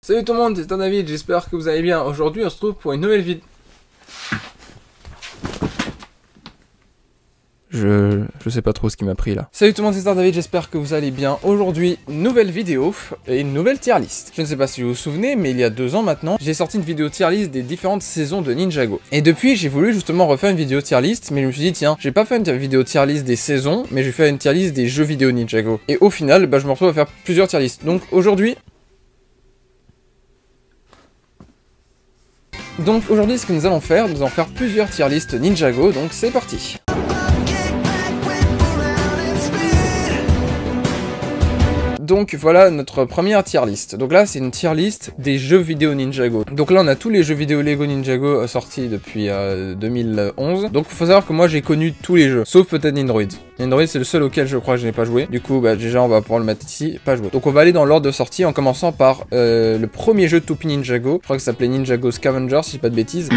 Salut tout le monde, c'est David, j'espère que vous allez bien. Aujourd'hui on se retrouve pour une nouvelle vidéo. Je sais pas trop ce qui m'a pris là. Salut tout le monde, c'est David, j'espère que vous allez bien. Aujourd'hui, nouvelle vidéo et une nouvelle tier list. Je ne sais pas si vous vous souvenez, mais il y a 2 ans maintenant, j'ai sorti une vidéo tier list des différentes saisons de Ninjago. Et depuis, j'ai voulu justement refaire une vidéo tier list, mais je me suis dit, tiens, j'ai pas fait une vidéo tier list des saisons, mais je vais faire une tier list des jeux vidéo Ninjago. Et au final, bah, je me retrouve à faire plusieurs tier lists. Donc aujourd'hui, ce que nous allons faire plusieurs tier lists Ninjago, donc c'est parti. Donc voilà notre première tier list. Donc là c'est une tier list des jeux vidéo Ninjago. Donc là on a tous les jeux vidéo Lego Ninjago sortis depuis 2011. Donc il faut savoir que moi j'ai connu tous les jeux, sauf peut-être Nindroid. Nindroid c'est le seul auquel je crois que je n'ai pas joué. Du coup bah déjà on va pouvoir le mettre ici, pas joué. Donc on va aller dans l'ordre de sortie en commençant par le premier jeu de Toupie Ninjago. Je crois que ça s'appelait Ninjago Scavenger si je dis pas de bêtises.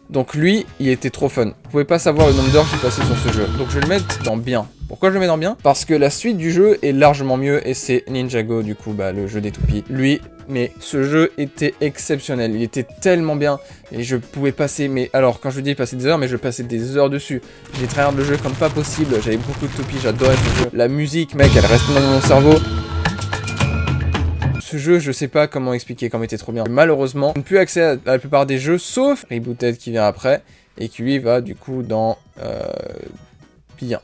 Donc lui, il était trop fun. Vous pouvez pas savoir le nombre d'heures que j'ai passé sur ce jeu. Donc je vais le mettre dans bien. Pourquoi je le mets dans bien? Parce que la suite du jeu est largement mieux et c'est Ninjago, du coup, bah le jeu des toupies. Lui, mais ce jeu était exceptionnel. Il était tellement bien et je pouvais passer, mais alors quand je dis passer des heures, mais je passais des heures dessus. J'ai tryhard le jeu comme pas possible. J'avais beaucoup de toupies, j'adorais ce jeu. La musique, mec, elle reste dans mon cerveau. Ce jeu, je sais pas comment expliquer, comme il était trop bien. Malheureusement, je n'ai plus accès à la plupart des jeux, sauf Rebooted qui vient après, et qui lui va du coup dans bien.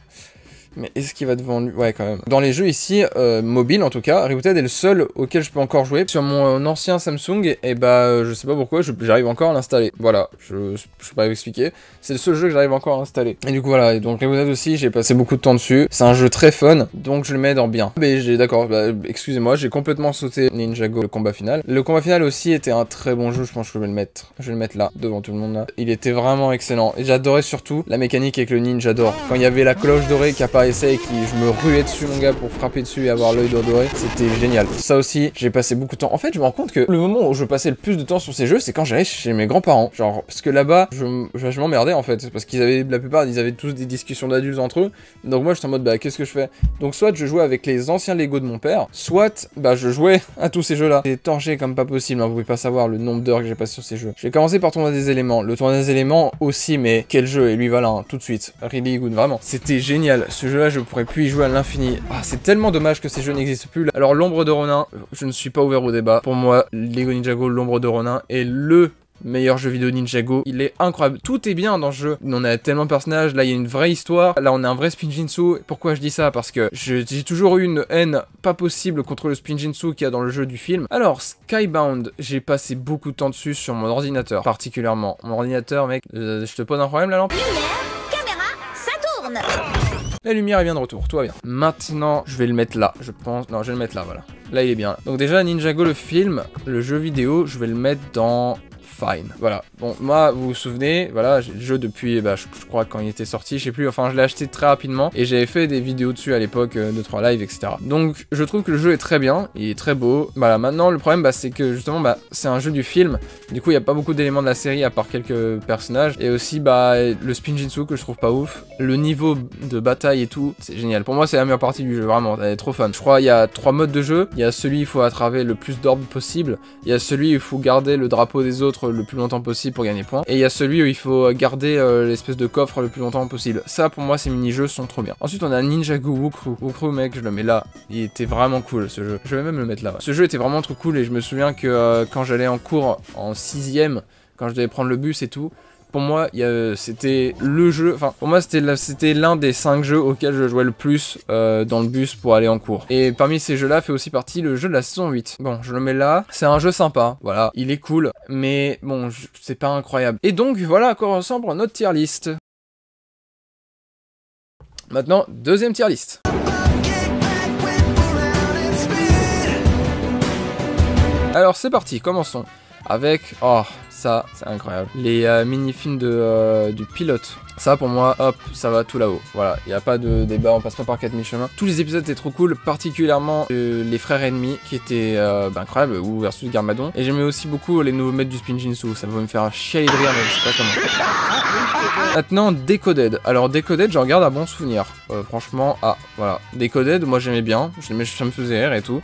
Mais est-ce qu'il va devant lui? Ouais, quand même. Dans les jeux ici, mobile en tout cas, Rebooted est le seul auquel je peux encore jouer. Sur mon ancien Samsung, et bah, je sais pas pourquoi, j'arrive encore à l'installer. Voilà, je sais pas vous expliquer. C'est le seul jeu que j'arrive encore à installer. Et du coup, voilà, et donc Rebooted aussi, j'ai passé beaucoup de temps dessus. C'est un jeu très fun, donc je le mets dans bien. Mais d'accord, bah, excusez-moi, j'ai complètement sauté Ninjago, le combat final. Le combat final aussi était un très bon jeu, je pense que je vais le mettre. Je vais le mettre là, devant tout le monde là. Il était vraiment excellent. Et j'adorais surtout la mécanique avec le ninja, j'adore. Quand il y avait la cloche dorée qui apparaissait et qui je me ruais dessus mon gars pour frapper dessus et avoir l'œil doré, c'était génial. Ça aussi, j'ai passé beaucoup de temps. En fait, je me rends compte que le moment où je passais le plus de temps sur ces jeux, c'est quand j'allais chez mes grands-parents. Genre, parce que là-bas, je m'emmerdais en fait, parce qu'ils avaient, la plupart, ils avaient tous des discussions d'adultes entre eux. Donc moi, j'étais en mode, bah, qu'est-ce que je fais? Donc soit je jouais avec les anciens Lego de mon père, soit, bah, je jouais à tous ces jeux-là. J'ai torché comme pas possible, hein, vous pouvez pas savoir le nombre d'heures que j'ai passé sur ces jeux. J'ai commencé par Tournoi des éléments. Le Tournoi des éléments aussi, mais quel jeu, et lui voilà, hein, tout de suite. Really good, vraiment. C'était génial. Ce jeu-là, je pourrais plus y jouer à l'infini. Ah, c'est tellement dommage que ces jeux n'existent plus. Alors, l'ombre de Ronin, je ne suis pas ouvert au débat. Pour moi, Lego Ninjago, l'ombre de Ronin est le meilleur jeu vidéo Ninjago. Il est incroyable. Tout est bien dans ce jeu. On a tellement de personnages. Là, il y a une vraie histoire. Là, on a un vrai Spinjitzu. Pourquoi je dis ça? Parce que j'ai toujours eu une haine pas possible contre le Spinjitzu qu'il y a dans le jeu du film. Alors, Skybound, j'ai passé beaucoup de temps dessus sur mon ordinateur, particulièrement. Mon ordinateur, mec, je te pose un problème, la lampe? Lumière, caméra, ça tourne. La lumière est bien de retour, tout va bien. Maintenant, je vais le mettre là, je pense. Non, je vais le mettre là, voilà. Là, il est bien. Donc déjà, Ninjago, le film, le jeu vidéo, je vais le mettre dans Fine. Voilà. Bon, moi, vous vous souvenez, voilà, j'ai le jeu depuis, bah, je crois quand il était sorti, je sais plus, enfin, je l'ai acheté très rapidement et j'avais fait des vidéos dessus à l'époque, 2-3 lives, etc. Donc, je trouve que le jeu est très bien, il est très beau. Voilà, maintenant, le problème, bah, c'est que justement, bah, c'est un jeu du film. Du coup, il n'y a pas beaucoup d'éléments de la série à part quelques personnages. Et aussi, bah, le Spinjitzu que je trouve pas ouf. Le niveau de bataille et tout, c'est génial. Pour moi, c'est la meilleure partie du jeu, vraiment, elle est trop fun. Je crois il y a 3 modes de jeu. Il y a celui où il faut attraper le plus d'orbes possible. Il y a celui où il faut garder le drapeau des autres le plus longtemps possible pour gagner points. Et il y a celui où il faut garder l'espèce de coffre le plus longtemps possible. Ça, pour moi, ces mini-jeux sont trop bien. Ensuite, on a Ninjago Wukru. Wukru, mec, je le mets là. Il était vraiment cool, ce jeu. Je vais même le mettre là. Ouais. Ce jeu était vraiment trop cool et je me souviens que quand j'allais en cours en 6ème, quand je devais prendre le bus et tout, pour moi, c'était le jeu, enfin, pour moi, c'était l'un des 5 jeux auxquels je jouais le plus dans le bus pour aller en cours. Et parmi ces jeux-là fait aussi partie le jeu de la saison 8. Bon, je le mets là, c'est un jeu sympa, voilà, il est cool, mais bon, c'est pas incroyable. Et donc, voilà à quoi ressemble notre tier list. Maintenant, deuxième tier list. Alors, c'est parti, commençons avec... Oh, ça, c'est incroyable. Les mini-films du pilote. Ça, pour moi, hop, ça va tout là-haut. Voilà, il n'y a pas de débat, on passe pas par 4000 chemins. Tous les épisodes étaient trop cool, particulièrement les frères ennemis, qui étaient incroyables, ou versus Garmadon. Et j'aimais aussi beaucoup les nouveaux maîtres du Spinjitzu. Ça va me faire chialer de rire, mais je sais pas comment. Maintenant, Decoded. Alors, Decoded, j'en garde un bon souvenir. Franchement, voilà. Decoded, moi j'aimais bien, ça me faisait rire et tout.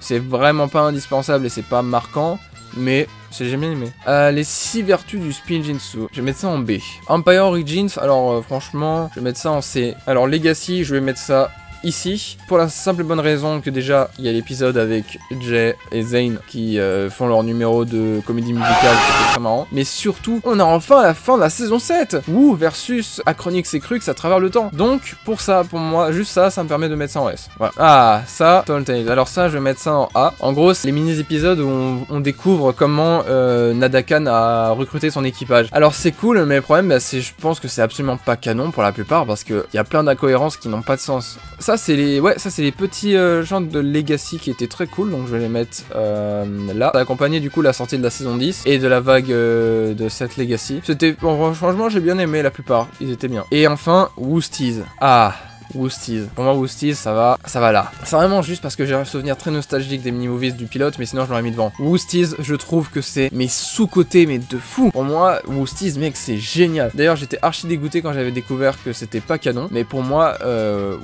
C'est vraiment pas indispensable et c'est pas marquant, mais j'ai bien aimé. Les 6 vertus du Spinjitzu. Je vais mettre ça en B. Empire Origins, alors franchement, je vais mettre ça en C. Alors Legacy, je vais mettre ça ici, pour la simple et bonne raison que déjà, il y a l'épisode avec Jay et Zane qui font leur numéro de comédie musicale, qui est très marrant. Mais surtout, on a enfin la fin de la saison 7 Woo versus Acronix et Crux à travers le temps. Donc, pour ça, pour moi, juste ça, ça me permet de mettre ça en S. Voilà. Ah, ça, Telltale. Alors ça, je vais mettre ça en A. En gros, c'est les mini-épisodes où on découvre comment Nadakan a recruté son équipage. Alors c'est cool, mais le problème, bah, c'est je pense que c'est absolument pas canon pour la plupart, parce qu'il y a plein d'incohérences qui n'ont pas de sens. Ça, c'est les petits genres de Legacy qui étaient très cool, donc je vais les mettre là. Ça a accompagné du coup la sortie de la saison 10 et de la vague de cette Legacy. C'était, bon, franchement, j'ai bien aimé la plupart, ils étaient bien. Et enfin, Woosties. Ah, Woosties. Pour moi, Woosties, ça va là. C'est vraiment juste parce que j'ai un souvenir très nostalgique des mini-movies du pilote, mais sinon je l'aurais mis devant. Woosties, je trouve que c'est mes sous-côtés, mais de fou. Pour moi, Woosties, mec, c'est génial. D'ailleurs, j'étais archi dégoûté quand j'avais découvert que c'était pas canon, mais pour moi,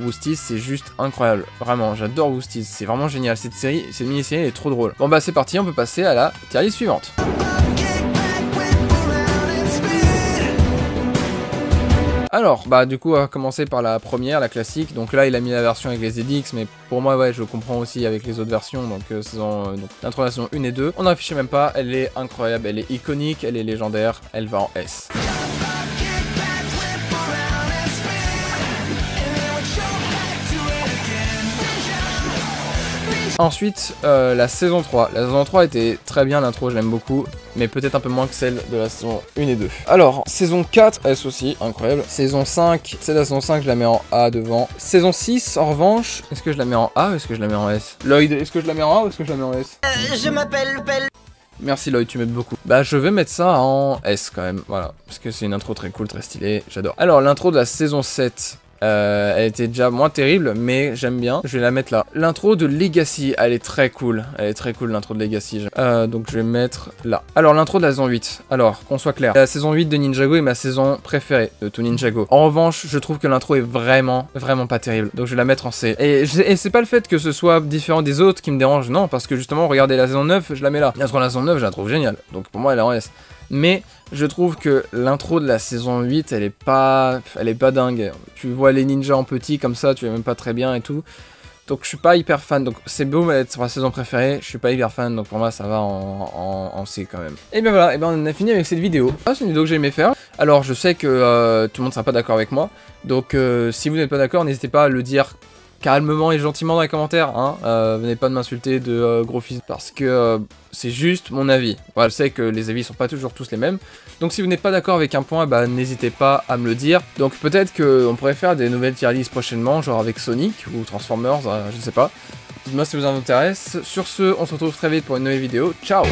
Woosties, c'est juste incroyable. Vraiment, j'adore Woosties, c'est vraiment génial. Cette mini-série est trop drôle. Bon bah c'est parti, on peut passer à la tier list suivante. Alors, bah du coup, on va commencer par la première, la classique. Donc là, il a mis la version avec les edix, mais pour moi, ouais, je comprends aussi avec les autres versions. Donc, l'intro de la saison 1 et 2. On n'en affichait même pas, elle est incroyable, elle est iconique, elle est légendaire, elle va en S. Ensuite, la saison 3. La saison 3 était très bien, l'intro, je l'aime beaucoup, mais peut-être un peu moins que celle de la saison 1 et 2. Alors, saison 4, S aussi, incroyable. Saison 5, c'est la saison 5, je la mets en A devant. Saison 6, en revanche, est-ce que je la mets en A ou est-ce que je la mets en S? Lloyd, est-ce que je la mets en A ou est-ce que je la mets en S? Je m'appelle Merci Lloyd, tu m'aides beaucoup. Bah je vais mettre ça en S quand même, voilà. Parce que c'est une intro très cool, très stylée, j'adore. Alors, l'intro de la saison 7... elle était déjà moins terrible, mais j'aime bien. Je vais la mettre là. L'intro de Legacy, elle est très cool. Elle est très cool, l'intro de Legacy. Donc je vais mettre là. Alors, l'intro de la saison 8. Alors, qu'on soit clair. La saison 8 de Ninjago est ma saison préférée de tout Ninjago. En revanche, je trouve que l'intro est vraiment pas terrible. Donc je vais la mettre en C. Et c'est pas le fait que ce soit différent des autres qui me dérange, non. Parce que justement, regardez la saison 9, je la mets là. L'intro de la saison 9, je la trouve géniale. Donc pour moi, elle est en S. Mais je trouve que l'intro de la saison 8, elle est pas dingue. Tu vois les ninjas en petit comme ça, tu vois même pas très bien et tout. Donc je suis pas hyper fan. Donc c'est beau être ma saison préférée, je suis pas hyper fan. Donc pour moi ça va en C quand même. Et bien voilà, et ben on a fini avec cette vidéo. C'est une vidéo que j'ai aimé faire. Alors je sais que tout le monde sera pas d'accord avec moi. Donc si vous n'êtes pas d'accord, n'hésitez pas à le dire calmement et gentiment dans les commentaires, hein. Venez pas de m'insulter de gros fils, parce que c'est juste mon avis. Voilà, je sais que les avis sont pas toujours tous les mêmes, donc si vous n'êtes pas d'accord avec un point, bah n'hésitez pas à me le dire. Donc peut-être qu'on pourrait faire des nouvelles tier lists prochainement, genre avec Sonic ou Transformers, je ne sais pas. Dites-moi si ça vous intéresse. Sur ce, on se retrouve très vite pour une nouvelle vidéo. Ciao!